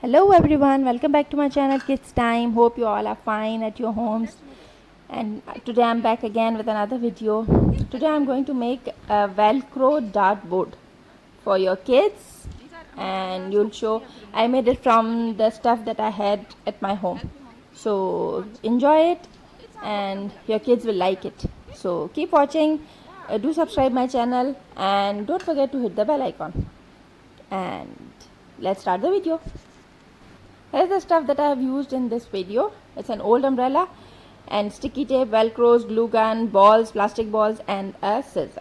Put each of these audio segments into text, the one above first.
Hello everyone, welcome back to my channel Kids Time. Hope you all are fine at your homes. And today I'm back again with another video. Today I'm going to make a velcro dartboard for your kids, and you'll show I made it from the stuff that I had at my home. So enjoy it and your kids will like it. So keep watching, do subscribe my channel and don't forget to hit the bell icon. And let's start the video. Here's the stuff that I have used in this video. It's an old umbrella and sticky tape, velcros, glue gun, balls, plastic balls and a scissor.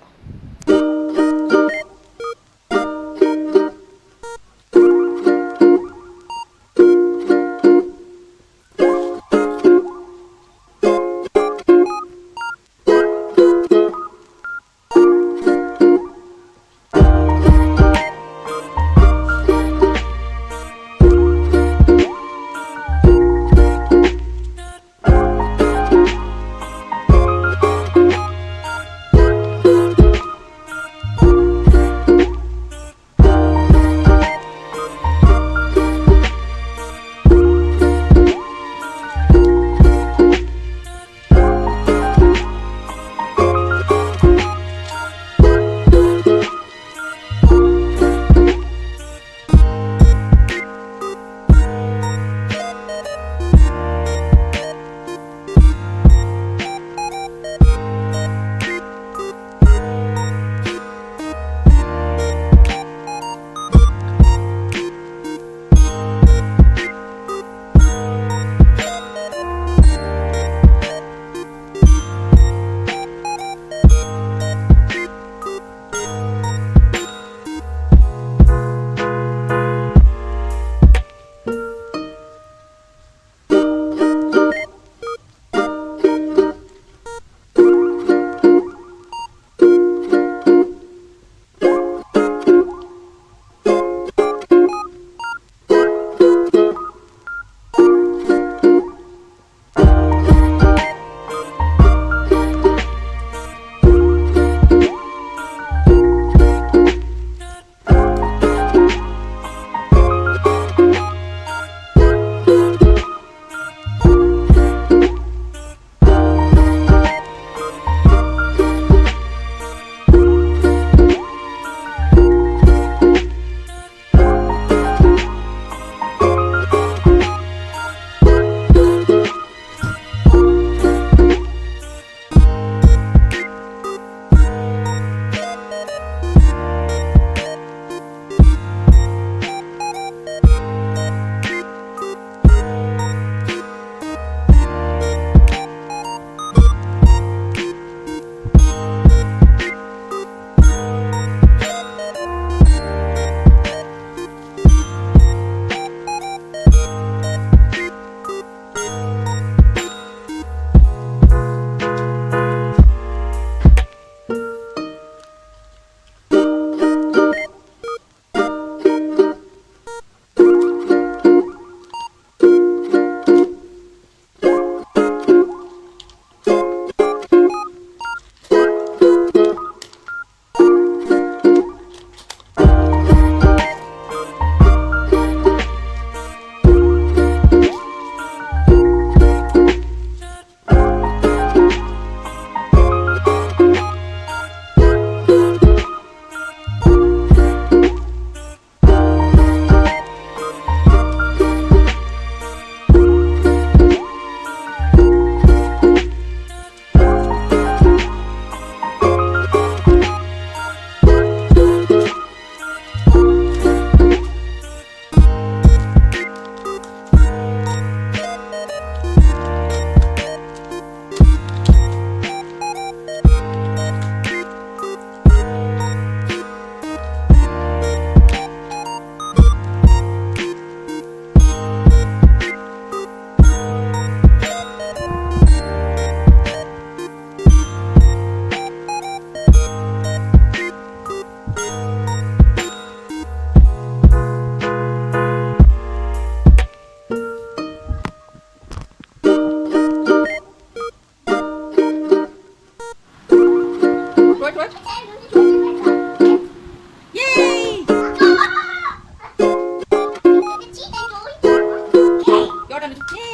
dot on it.